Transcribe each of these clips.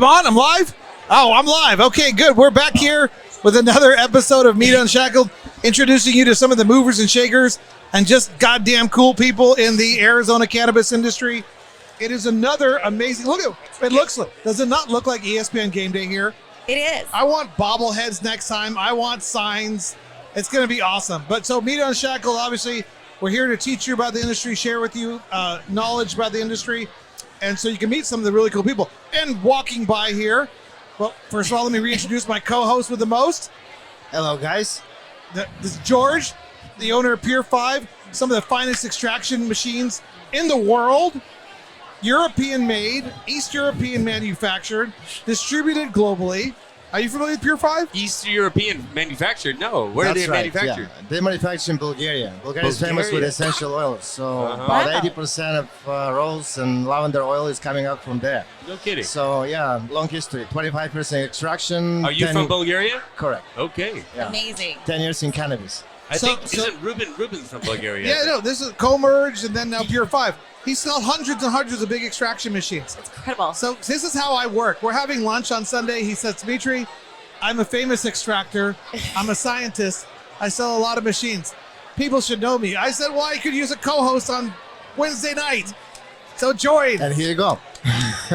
Spawn, I'm live? Oh, I'm live. Okay, good. We're back here with another episode of MITA Unshackled, introducing you to some of the movers and shakers and just goddamn cool people in the Arizona cannabis industry. It is another amazing, look at it. Looks like, does it not look like ESPN Game Day here? It is. I want bobbleheads next time. I want signs. It's going to be awesome. But so MITA Unshackled, obviously, we're here to teach you about the industry, share with you knowledge about the industry, and so you can meet some of the really cool people. And walking by here, well, first of all, let me reintroduce my co-host with the most. Hello, guys. This is George, the owner of Pure 5, some of the finest extraction machines in the world. European made, East European manufactured, distributed globally. Are you familiar with Pure 5? East European manufactured? No. Where are they manufactured? Yeah. They manufacture in Bulgaria. Bulgaria is famous with essential oils. So about 80% of rolls and lavender oil is coming out from there. No kidding. So yeah, long history. 25% extraction. Are you from Bulgaria? Correct. Okay. Yeah. Amazing. 10 years in cannabis. I think, isn't Ruben's from Bulgaria? Yeah, no, this is co-merged and then now Pure 5. He sold hundreds and hundreds of big extraction machines. It's incredible. So this is how I work. We're having lunch on Sunday. He says, Dimitri, I'm a famous extractor. I'm a scientist. I sell a lot of machines. People should know me. I said, well, I could use a co-host on Wednesday night. So join. And here you go.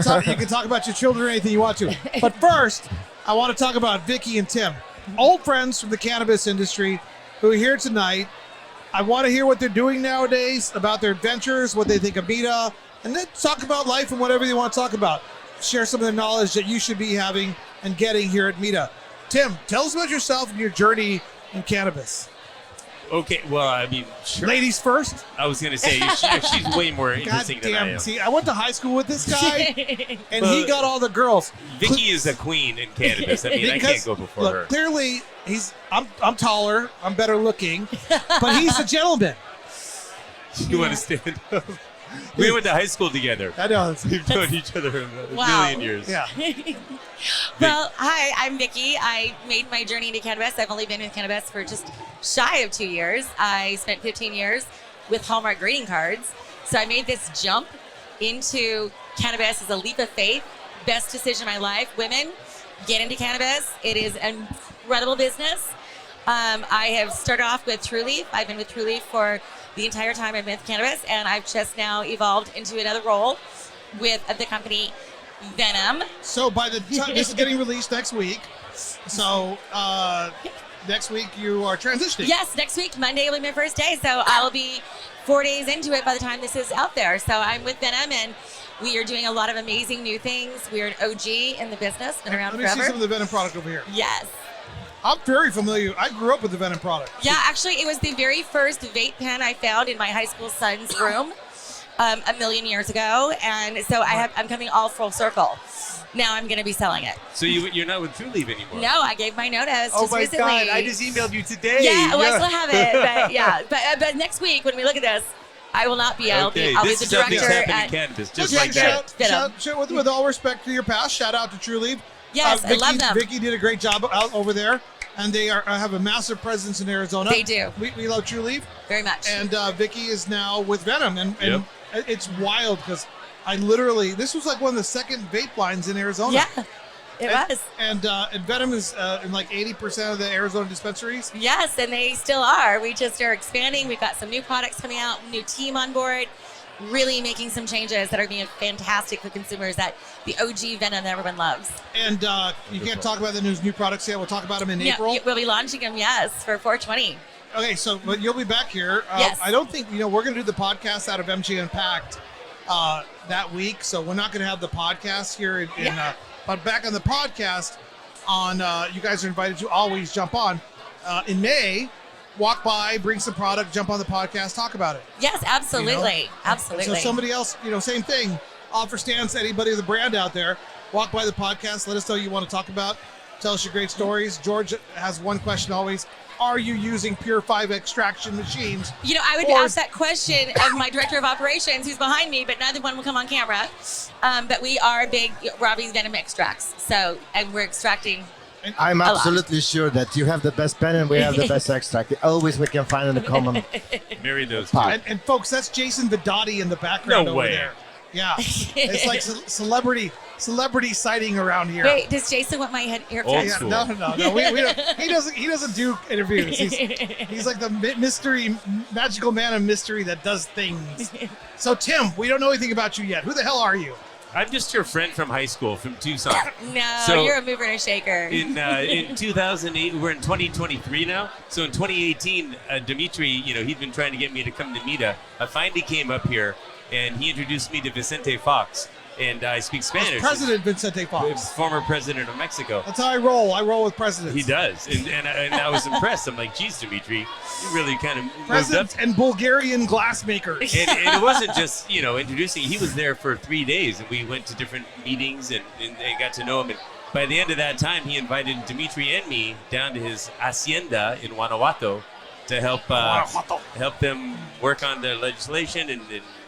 So you can talk about your children or anything you want to. But first, I want to talk about Vikki and Tim, old friends from the cannabis industry who are here tonight. I want to hear what they're doing nowadays, about their adventures, what they think of MITA, and then talk about life and whatever they want to talk about. Share some of the knowledge that you should be having and getting here at MITA. Tim, tell us about yourself and your journey in cannabis. Okay, well, I mean, sure. Ladies first. I was going to say, she's way more interesting than I am. See, I went to high school with this guy, and he got all the girls. Vikki is a queen in cannabis. I mean, I can't go before her. Clearly, I'm taller, I'm better looking, but he's a gentleman. You understand? We went to high school together. I know. We've known each other a million years. Yeah. Well, hi, I'm Vikki. I made my journey into cannabis. I've only been in cannabis for just shy of 2 years. I spent 15 years with Hallmark greeting cards. So I made this jump into cannabis as a leap of faith. Best decision of my life. Women, get into cannabis. It is an incredible business. I have started off with TrueLeaf. I've been with TrueLeaf for the entire time I've been with cannabis, and I've just now evolved into another role with the company Venom. So by the time this is getting released next week, so next week you are transitioning. Yes, next week, Monday will be my first day, so I'll be 4 days into it by the time this is out there. So I'm with Venom, and we are doing a lot of amazing new things. We're an OG in the business, been around forever. Let me see some of the Venom product over here. Yes. I'm very familiar. I grew up with the Venom product. Yeah, actually, it was the very first vape pen I found in my high school son's room a million years ago. And so I'm coming all full circle. Now I'm going to be selling it. So you're not with TrueLeaf anymore? No, I gave my notice oh just my recently. God, I just emailed you today. Yeah, well, I still have it. But yeah, but next week when we look at this, I will not be. I'll be the director at cannabis, just like that. Shout, with all respect to your past, shout out to TrueLeaf. Yes, Vikki, I love them. Vikki did a great job out over there, and they have a massive presence in Arizona. They do. We love TrueLeaf very much. And Vikki is now with Venom, and it's wild because this was like one of the second vape lines in Arizona. Yeah, it was. And Venom is in like 80% of the Arizona dispensaries. Yes, and they still are. We just are expanding. We've got some new products coming out, new team on board. Really making some changes that are being fantastic for consumers, that the OG Venom that everyone loves. And you can't talk about the new products yet. We'll talk about them in April. We'll be launching them, yes, for 420. Okay, so but you'll be back here. Yes. I don't think, we're going to do the podcast out of MG Unpacked that week, so we're not going to have the podcast here. But back on the podcast, you guys are invited to always jump on. In May, walk by, bring some product, jump on the podcast, talk about it. Yes, absolutely. Absolutely. So somebody else, same thing, offer stands to anybody with a brand out there. Walk by the podcast, let us know what you want to talk about. Tell us your great stories. George has one question always. Are you using Pure 5 extraction machines? I would ask that question of my director of operations who's behind me, but neither one will come on camera. But we are big Robbie's Venom extracts. And we're extracting I'm absolutely sure that you have the best pen and we have the best extract. Always we can find in the common. Marry those two. And folks, that's Jason Vidotti in the background over there. Yeah, it's like celebrity sighting around here. Wait, does Jason want my hair Old touched? school. No. We don't, he doesn't do interviews. He's like the magical man of mystery that does things. So Tim, we don't know anything about you yet. Who the hell are you? I'm just your friend from high school, from Tucson. No, So- you're a mover and a shaker. In 2008, we're in 2023 now. So in 2018, Dimitri, he'd been trying to get me to come to MITA. I finally came up here, and he introduced me to Vicente Fox, and I speak Spanish. President Vicente Fox. Former president of Mexico. That's how I roll. I roll with presidents. He does, and I was impressed. I'm like, geez, Dimitri, you really kind of moved up. Presidents and Bulgarian glassmakers. And it wasn't just, introducing. He was there for 3 days, and we went to different meetings and got to know him. And by the end of that time, he invited Dimitri and me down to his hacienda in Guanajuato to help them work on their legislation and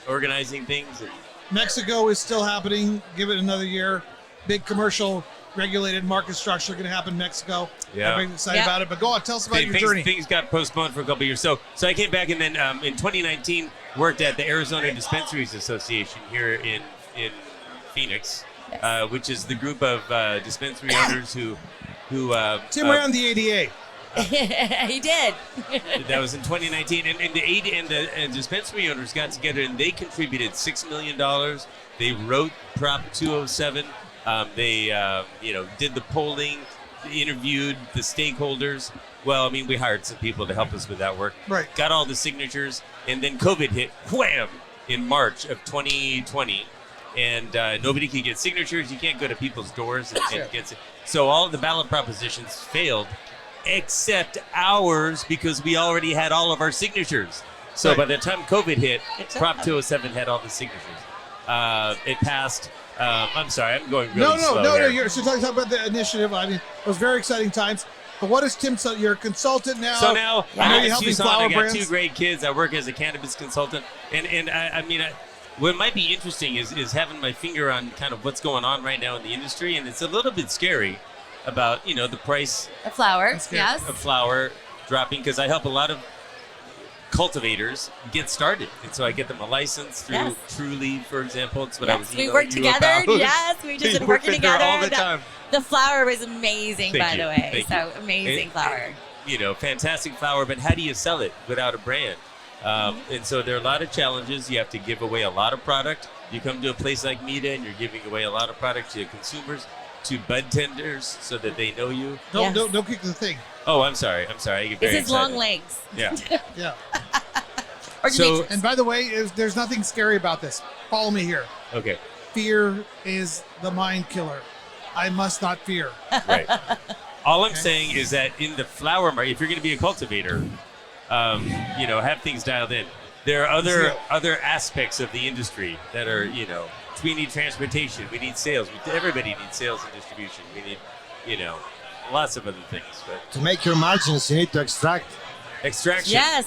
organizing things. And Mexico is still happening. Give it another year. Big commercial regulated market structure going to happen in Mexico. Yeah. Everybody's excited Yeah. about it. But go on, tell us about your journey. Things got postponed for a couple of years. So I came back and then in 2019 worked at the Arizona Dispensaries Association here in Phoenix, which is the group of dispensary owners who Tim ran the ADA. He did. that was in 2019, and the AD and the dispensary owners got together and they contributed $6 million. They wrote Prop 207. They did the polling, interviewed the stakeholders. Well, I mean, we hired some people to help us with that work. Right. Got all the signatures, and then COVID hit, wham, in March of 2020, and nobody could get signatures. You can't go to people's doors and get. So all of the ballot propositions failed, except ours, because we already had all of our signatures. So Right. by the time COVID hit, Good job. Prop 207 had all the signatures. It passed. I'm sorry, I'm going really slow No. here. So talk about the initiative. I mean, it was very exciting times. But what is Tim? So you're a consultant now. So now I know I'm you're in helping Tucson. flower I got brands. 2 great kids. I work as a cannabis consultant, and what might be interesting is having my finger on kind of what's going on right now in the industry, and it's a little bit scary about the price A flower, That's good. yes. of flower dropping, because I help a lot of cultivators get started, and so I get them a license through Yes. Truly, for example. It's what I was Yes, we emailing worked you together. about. Yes, we've just We been work working in there together. all the time. The flower was amazing, Thank by you. the way. Thank So you. amazing flower. Fantastic flower, but how do you sell it without a brand? And so there are a lot of challenges. You have to give away a lot of product. You come to a place like MITA and you're giving away a lot of product to consumers, to bud tenders, so that they know you. Don't Yes. don't kick the thing. Oh, I'm sorry. I get very It's his excited. long legs. Yeah. Yeah. Or So- Demetrius. And by the way, there's nothing scary about this. Follow me here. Okay. Fear is the mind killer. I must not fear. Right. All I'm saying is that in the flower market, if you're going to be a cultivator, have things dialed in. There are other aspects of the industry that are, we need transportation, we need sales. Everybody needs sales and distribution. We need, lots of other things. But To make your margins, you need to extract. extraction. Yes.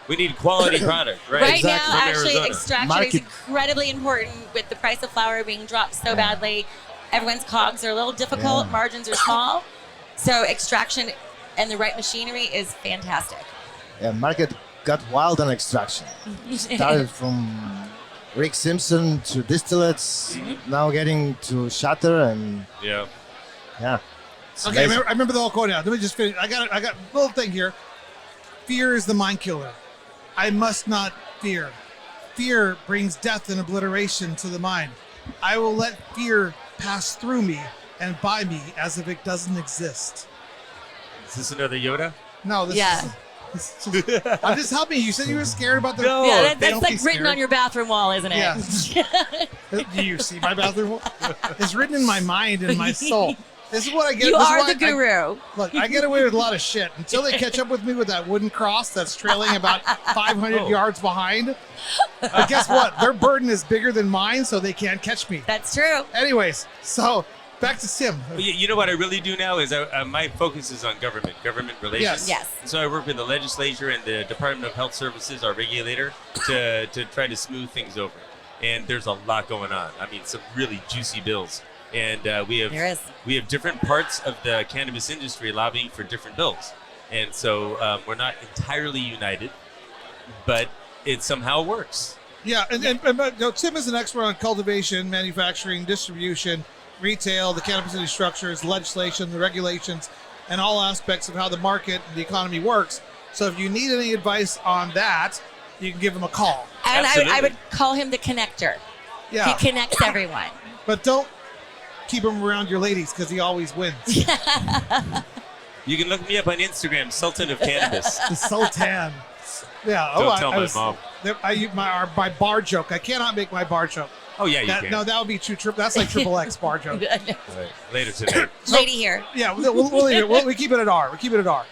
We need quality product, right? Right Exactly. now, From actually, Arizona. extraction Market- is incredibly important with the price of flour being dropped so badly. Everyone's cogs are a little difficult. Yeah. Margins are small. So extraction and the right machinery is fantastic. Yeah, market got wild on extraction. Started from Rick Simpson to distillates, now getting to shatter, and Yeah. yeah. It's Okay, amazing. I remember the whole quote now. Let me just finish. I got a little thing here. Fear is the mind killer. I must not fear. Fear brings death and obliteration to the mind. I will let fear pass through me and by me as if it doesn't exist. Is this another Yoda? No, this Yeah. is. I'm just helping you. You said you were scared about the. No. Yeah, They that's don't like be written scared. on your bathroom wall, isn't it? Yeah. Do you see my bathroom wall? It's written in my mind and my soul. This is what I get. You this is are why the guru. Look, I get away with a lot of shit until they catch up with me with that wooden cross that's trailing about 500 Oh. yards behind. But guess what? Their burden is bigger than mine, so they can't catch me. That's true. Anyways, so back to Sim. Well, you know what I really do now is my focus is on government relations. Yes. Yes. So I work with the legislature and the Department of Health Services, our regulator, to try to smooth things over. And there's a lot going on. I mean, some really juicy bills. And we There is. have different parts of the cannabis industry lobbying for different bills. And so we're not entirely united, but it somehow works. Yeah, but, no, Tim is an expert on cultivation, manufacturing, distribution, retail, the cannabis industry structures, legislation, the regulations, and all aspects of how the market and the economy works. So if you need any advice on that, you can give him a call. And Absolutely. I would call him the connector. Yeah, He connects everyone. but don't keep him around your ladies because he always wins. You can look me up on Instagram, Sultan of Cannabis. The Sultan. Yeah. Don't tell my mom. My bar joke. I cannot make my bar joke. Oh yeah, you can. No, that would be too that's like triple X bar joke. Right. Later today. Lady here. Yeah, we'll leave it. We keep it at R. We keep it at R,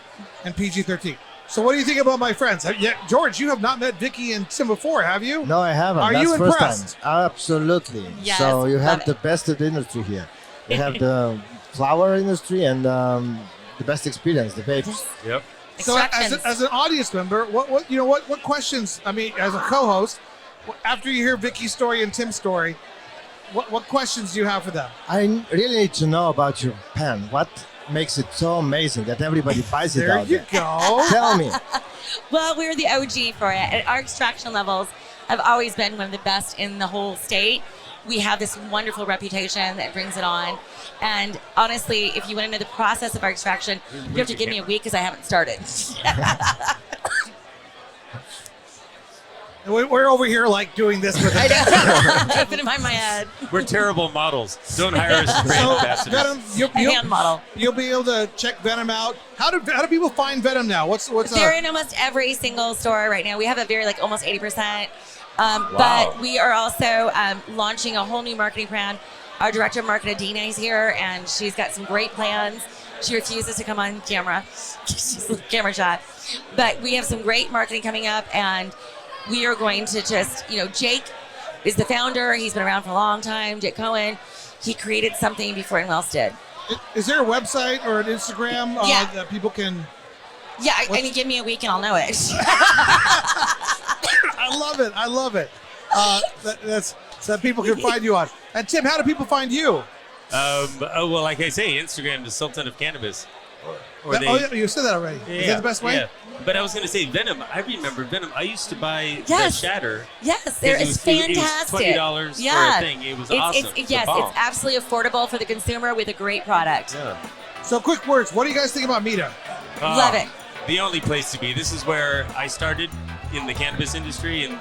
and PG-13. So what do you think about my friends? Yeah, George, you have not met Vikki and Tim before, have you? No, I haven't. Are That's you first impressed? time. Absolutely. Yes, So you have love the it. best of the industry here. You have the flower industry and the best experience, the vapes. Yep. So Extractions. as an audience member, what questions? I mean, as a co-host, after you hear Vicki's story and Tim's story, what questions do you have for them? I really need to know about your pen. What makes it so amazing that everybody buys it There out you there? go. Tell me. Well, we're the OG for it. And our extraction levels have always been one of the best in the whole state. We have this wonderful reputation that brings it on. And honestly, if you want to know the process of our extraction, you have to give me a week because I haven't started. We're over here like doing this with I it. know. Keeping it in my head. We're terrible models. Don't hire us as brand So ambassadors. Venom, A hand model. you'll be able to check Venom out. How do people find Venom now? What's They're in almost every single store right now. We have a very almost 80%. Wow. But we are also launching a whole new marketing plan. Our director of marketing, Adina, is here, and she's got some great plans. She refuses to come on camera. She's a camera shy. But we have some great marketing coming up, and we are going to just, Jake is the founder. He's been around for a long time. Jake Cohen. He created something before anyone else did. Is there a website or an Instagram Yeah. that people can? Yeah, I mean, give me a week and I'll know it. I love it. That's so that people can find you on. And Tim, how do people find you? Well, like I say, Instagram is Sultan of Cannabis. Or they, Yeah, you said that already. Is that the best way? Yeah. But I was going to say Venom. I remember Venom. I used to buy Yes. the Shatter. Yes, there It is was fantastic. $20 for a thing. It was awesome. It's a bomb. absolutely affordable for the consumer with a great product. Yeah. So quick words. What do you guys think about MITA? Love it. The only place to be. This is where I started in the cannabis industry, and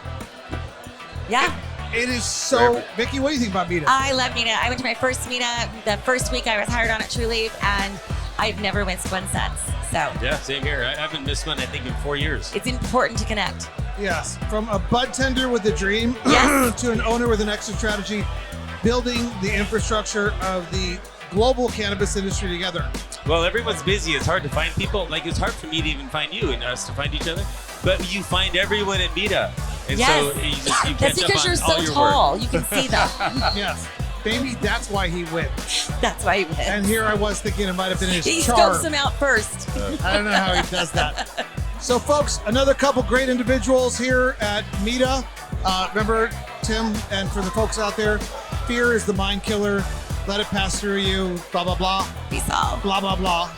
Yeah, It is so. Forever. Vikki, what do you think about MITA? I love MITA. I went to my first MITA the first week I was hired on at True Leaf, and I've never missed one since. So yeah, same here. I haven't missed one, I think, in 4 years. it's important to connect. Yes, from a bud tender with a dream Yes. to an owner with an exit strategy, building the infrastructure of the global cannabis industry together. Well, everyone's busy. It's hard to find people. Like, it's hard for me to even find you and us to find each other. But you find everyone at MITA. And Yes. so you That's catch up because on you're all so your tall. work. You can see them. Yes, baby, that's why he wins. That's why he wins. And here I was thinking it might have been his He charm. scopes them out first. I don't know how he does that. So, folks, another couple great individuals here at MITA. Remember, Tim, and for the folks out there, fear is the mind killer. Let it pass through you. Blah, blah, blah. Peace out. Blah, blah, blah.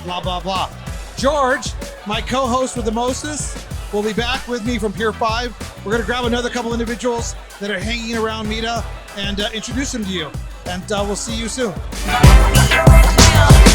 Blah, blah, blah. George, my co-host with the mostest, will be back with me from Pier 5. We're going to grab another couple individuals that are hanging around MITA and introduce them to you. And we'll see you soon. Yeah.